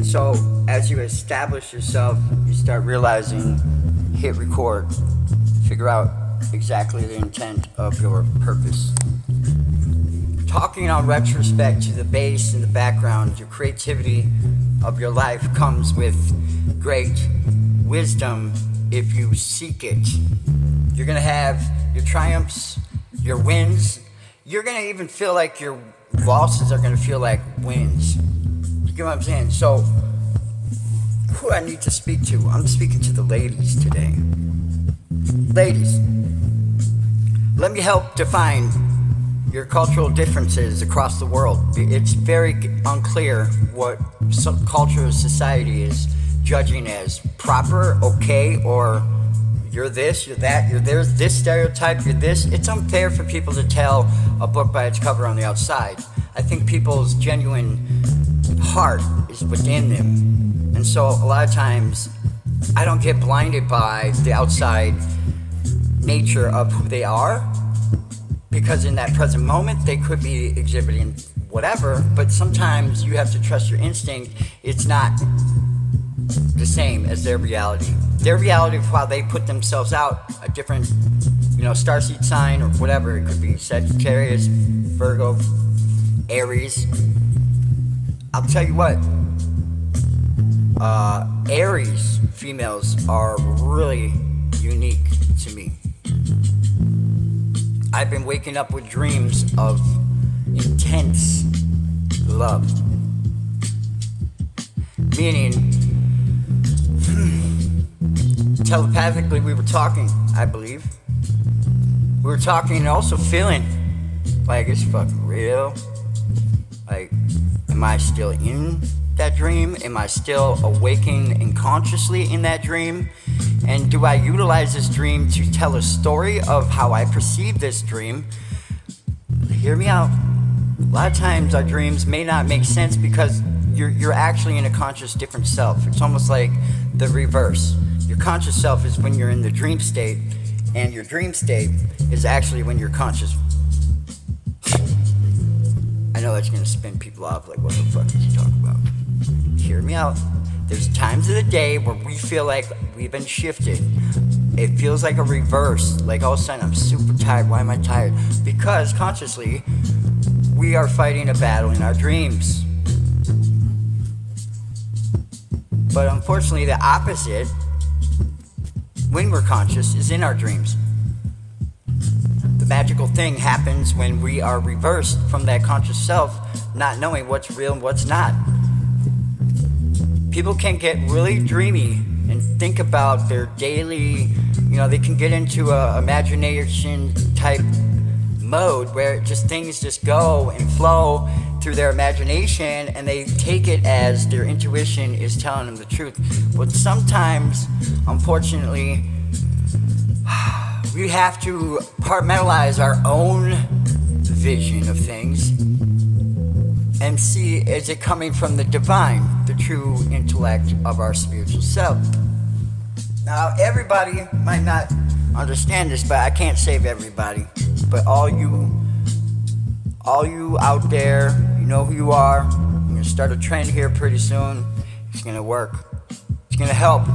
So as you establish yourself, you start realizing, hit record, figure out exactly the intent of your purpose. Talking on retrospect to the base and the background, your creativity of your life comes with great wisdom if you seek it. You're gonna have your triumphs, your wins. You're gonna even feel like your losses are gonna feel like wins. You get what I'm saying? So, who I need to speak to? I'm speaking to the ladies today. Ladies, let me help define your cultural differences across the world. It's very unclear what culture or society is judging as proper, okay, or you're this, you're that, you're there's this stereotype, you're this. It's unfair for people to tell a book by its cover on the outside. I think people's genuine heart is within them. And so a lot of times I don't get blinded by the outside nature of who they are, because in that present moment they could be exhibiting whatever, but sometimes you have to trust your instinct. It's not the same as their reality. Their reality of how they put themselves out, a different, starseed sign or whatever. It could be Sagittarius, Virgo, Aries. I'll tell you what, Aries females are really unique to me. I've been waking up with dreams of intense love. Meaning, telepathically we were talking, I believe. We were talking and also feeling like it's fucking real. Like, am I still in that dream? Am I still awaking and consciously in that dream? And do I utilize this dream to tell a story of how I perceive this dream? Hear me out. A lot of times our dreams may not make sense because you're actually in a conscious different self. It's almost like the reverse. Your conscious self is when you're in the dream state, and your dream state is actually when you're conscious. I know that's gonna spin people off, like, what the fuck is he talking about? Hear me out. There's times of the day where we feel like we've been shifted. It feels like a reverse, like all of a sudden I'm super tired. Why am I tired? Because consciously, we are fighting a battle in our dreams. But unfortunately, the opposite, when we're conscious, is in our dreams. The magical thing happens when we are reversed from that conscious self, not knowing what's real and what's not. People can get really dreamy and think about their daily, they can get into a imagination type mode where things just go and flow through their imagination, and they take it as their intuition is telling them the truth. But sometimes, unfortunately, we have to compartmentalize our own vision of things and see, is it coming from the divine, the true intellect of our spiritual self? Now, everybody might not understand this, but I can't save everybody. But all you out there, you know who you are. I'm gonna start a trend here pretty soon. It's gonna work. It's gonna help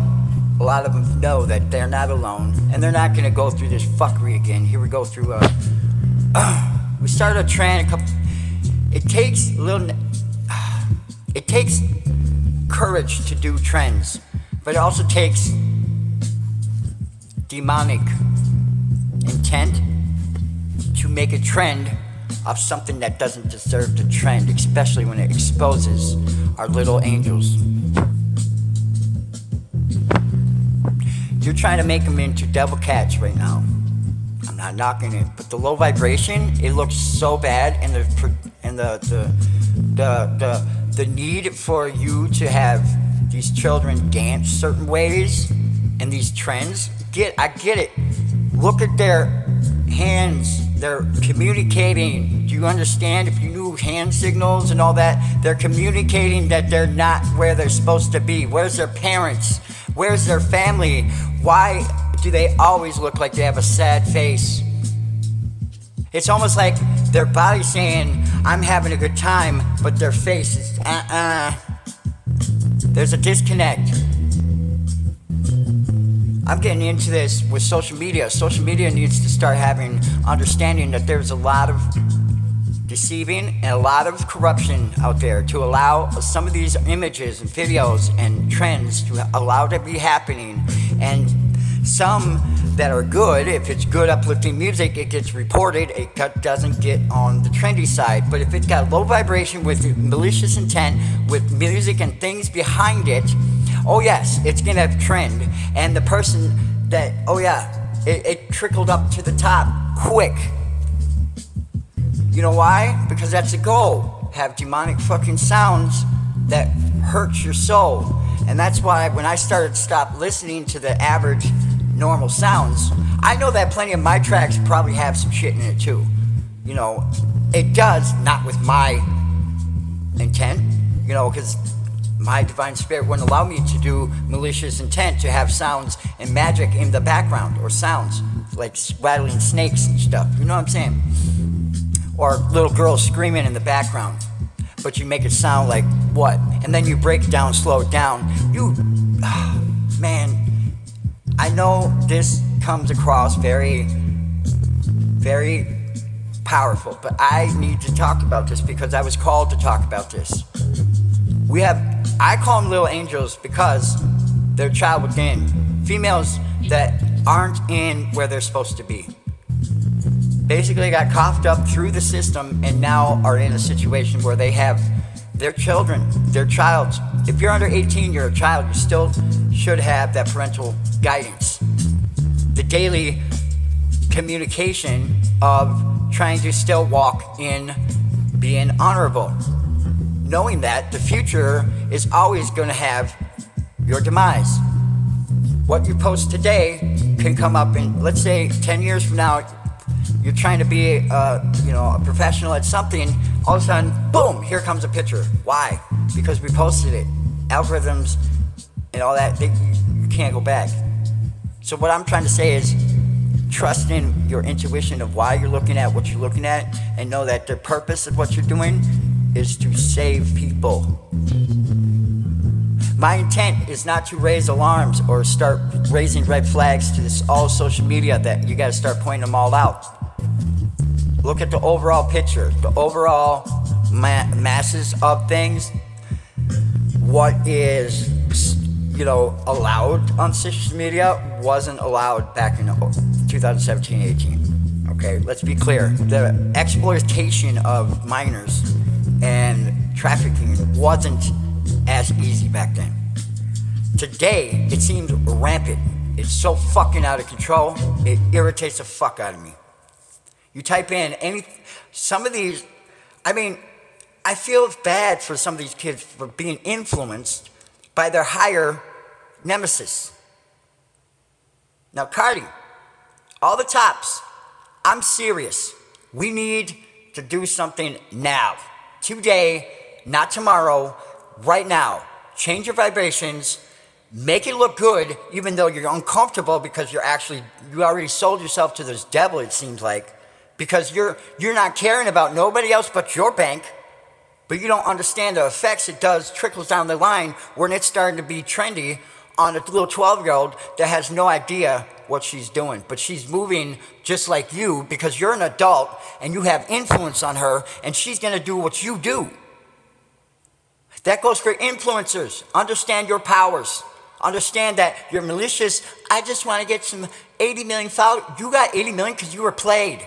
a lot of them know that they're not alone, and they're not gonna go through this fuckery again. Here we go through we started a trend. It takes courage to do trends, but it also takes demonic intent to make a trend of something that doesn't deserve the trend, especially when it exposes our little angels. You're trying to make them into devil cats right now. I'm not knocking it, but the low vibration, it looks so bad, and the need for you to have these children dance certain ways and these trends. I get it. Look at their hands. They're communicating. Do you understand? If you knew hand signals and all that, they're communicating that they're not where they're supposed to be. Where's their parents? Where's their family? Why do they always look like they have a sad face? It's almost like their body's saying, I'm having a good time, but their face is, There's a disconnect. I'm getting into this with social media. Social media needs to start having understanding that there's a lot of deceiving and a lot of corruption out there to allow some of these images and videos and trends to allow to be happening. And some that are good, if it's good uplifting music, it gets reported, it doesn't get on the trendy side. But if it's got low vibration with malicious intent, with music and things behind it, oh yes, it's gonna trend. And the person that, oh yeah, it trickled up to the top quick. You know why? Because that's the goal. Have demonic fucking sounds that hurts your soul. And that's why when I started to stop listening to the average normal sounds, I know that plenty of my tracks probably have some shit in it too. You know, it does, not with my intent, you know, because my divine spirit wouldn't allow me to do malicious intent to have sounds and magic in the background, or sounds like rattling snakes and stuff, you know what I'm saying? Or little girls screaming in the background, but you make it sound like what? And then you break it down, slow it down. Man, I know this comes across very, very powerful, but I need to talk about this because I was called to talk about this. I call them little angels because they're child within. Females that aren't in where they're supposed to be. Basically got coughed up through the system and now are in a situation where they have their children, their child. If you're under 18, you're a child, you still should have that parental guidance. The daily communication of trying to still walk in being honorable. Knowing that the future is always going to have your demise. What you post today can come up in, let's say, 10 years from now, you're trying to be a professional at something, all of a sudden, boom, here comes a picture. Why? Because we posted it. Algorithms and all that, you can't go back. So what I'm trying to say is, trust in your intuition of why you're looking at what you're looking at, and know that the purpose of what you're doing is to save people. My intent is not to raise alarms or start raising red flags to this all social media that you gotta start pointing them all out. Look at the overall picture, the overall masses of things. What is, allowed on social media wasn't allowed back in 2017-18. Okay, let's be clear. The exploitation of minors and trafficking wasn't as easy back then. Today, it seems rampant. It's so fucking out of control, it irritates the fuck out of me. You type in some of these, I feel bad for some of these kids for being influenced by their higher nemesis. Now, Cardi, all the tops, I'm serious. We need to do something now. Today, not tomorrow, right now. Change your vibrations, make it look good, even though you're uncomfortable because you already sold yourself to this devil, it seems like. Because you're not caring about nobody else but your bank, but you don't understand the effects it does trickles down the line when it's starting to be trendy on a little 12-year-old that has no idea what she's doing. But she's moving just like you because you're an adult and you have influence on her, and she's gonna do what you do. That goes for influencers. Understand your powers. Understand that you're malicious. I just want to get some 80 million followers. You got 80 million because you were played.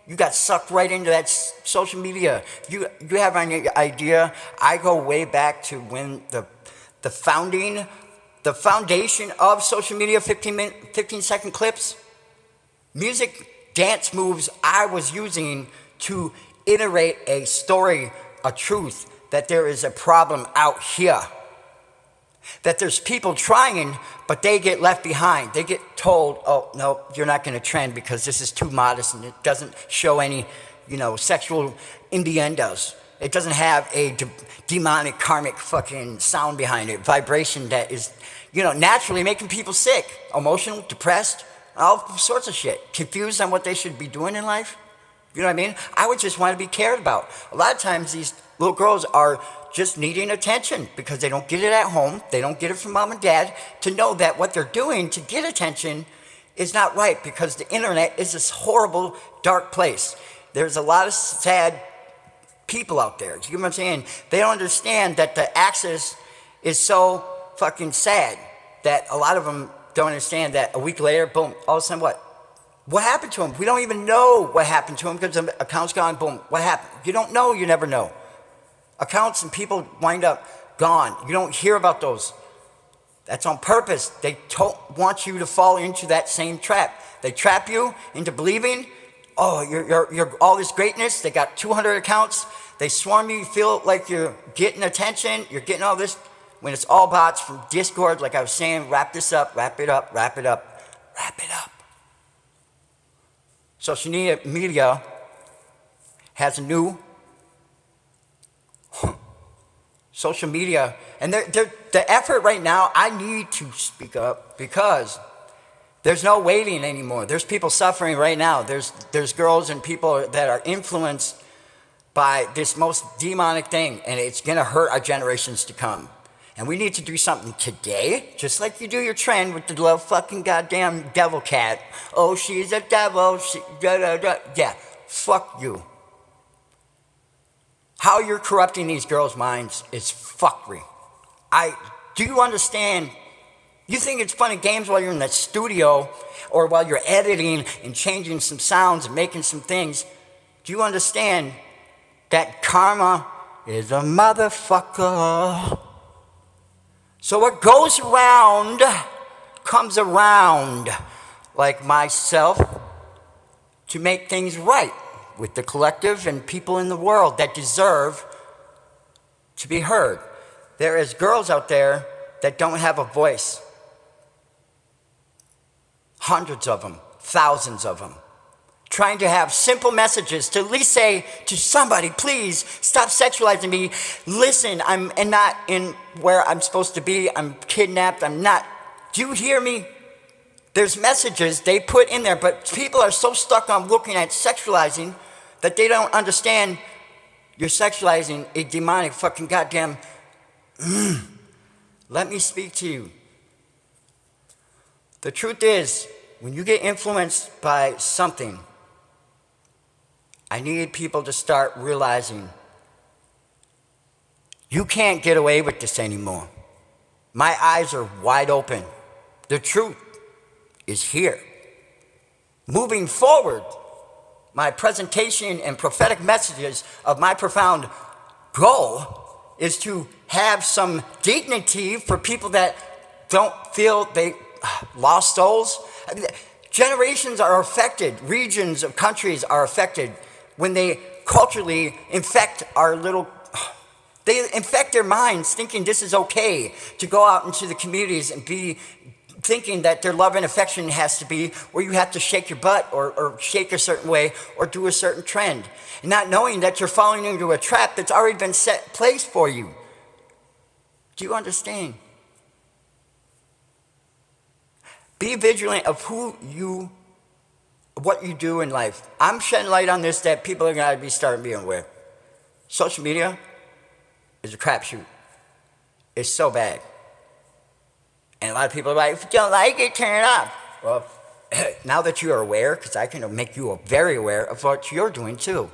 You got sucked right into that social media. You have any idea? I go way back to when the foundation of social media, 15-second clips, music, dance moves I was using to iterate a story, a truth, that there is a problem out here. That there's people trying, but they get left behind. They get told, oh, no, you're not going to trend because this is too modest and it doesn't show any, sexual innuendos. It doesn't have a demonic, karmic fucking sound behind it, vibration that is, naturally making people sick, emotional, depressed, all sorts of shit, confused on what they should be doing in life. You know what I mean? I would just want to be cared about. A lot of times these little girls are just needing attention because they don't get it at home. They don't get it from mom and dad, to know that what they're doing to get attention is not right, because the internet is this horrible, dark place. There's a lot of sad people out there. Do you get what I'm saying? They don't understand that the axis is so fucking sad that a lot of them don't understand that a week later, boom, all of a sudden what? What happened to him? We don't even know what happened to him because the account's gone, boom, what happened? You don't know, you never know. Accounts and people wind up gone. You don't hear about those. That's on purpose. They don't want you to fall into that same trap. They trap you into believing, oh, you're all this greatness. They got 200 accounts. They swarm you. You feel like you're getting attention. You're getting all this. When it's all bots from Discord, like I was saying, wrap this up, wrap it up, wrap it up, wrap it up. Social media has a new social media, and the effort right now, I need to speak up because there's no waiting anymore. There's people suffering right now. There's girls and people that are influenced by this most demonic thing, and it's gonna hurt our generations to come. And we need to do something today, just like you do your trend with the little fucking goddamn devil cat. Oh, she's a devil, yeah, fuck you. How you're corrupting these girls' minds is fuckery. Do you understand? You think it's fun and games while you're in the studio or while you're editing and changing some sounds and making some things. Do you understand that karma is a motherfucker? So what goes around comes around, like myself, to make things right with the collective and people in the world that deserve to be heard. There is girls out there that don't have a voice. Hundreds of them, thousands of them. Trying to have simple messages to at least say to somebody, please stop sexualizing me. Listen, I'm not in where I'm supposed to be. I'm kidnapped. I'm not. Do you hear me? There's messages they put in there, but people are so stuck on looking at sexualizing that they don't understand you're sexualizing a demonic fucking goddamn. Let me speak to you. The truth is, when you get influenced by something, I need people to start realizing you can't get away with this anymore. My eyes are wide open. The truth is here. Moving forward, my presentation and prophetic messages of my profound goal is to have some dignity for people that don't feel they lost souls. Generations are affected, regions of countries are affected when they culturally infect they infect their minds thinking this is okay to go out into the communities and be thinking that their love and affection has to be where you have to shake your butt or shake a certain way or do a certain trend. And not knowing that you're falling into a trap that's already been set place for you. Do you understand? Be vigilant of what you do in life. I'm shedding light on this that people are going to be starting being aware. Social media is a crapshoot. It's so bad. And a lot of people are like, if you don't like it, turn it off. Well, now that you are aware, because I can make you very aware of what you're doing too.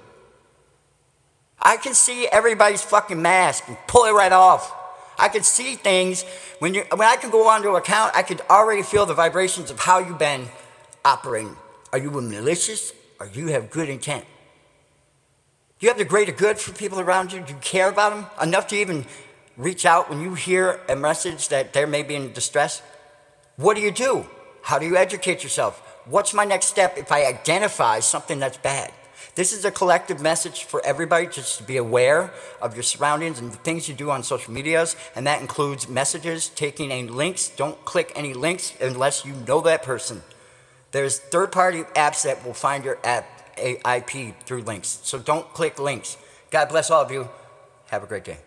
I can see everybody's fucking mask and pull it right off. I can see things. When I can go onto an account, I could already feel the vibrations of how you've been operating. Are you malicious or you have good intent? Do you have the greater good for people around you? Do you care about them enough to even reach out when you hear a message that they may be in distress? What do? How do you educate yourself? What's my next step if I identify something that's bad? This is a collective message for everybody, just to be aware of your surroundings and the things you do on social medias, and that includes messages, taking any links. Don't click any links unless you know that person. There's third-party apps that will find your app IP through links, so don't click links. God bless all of you. Have a great day.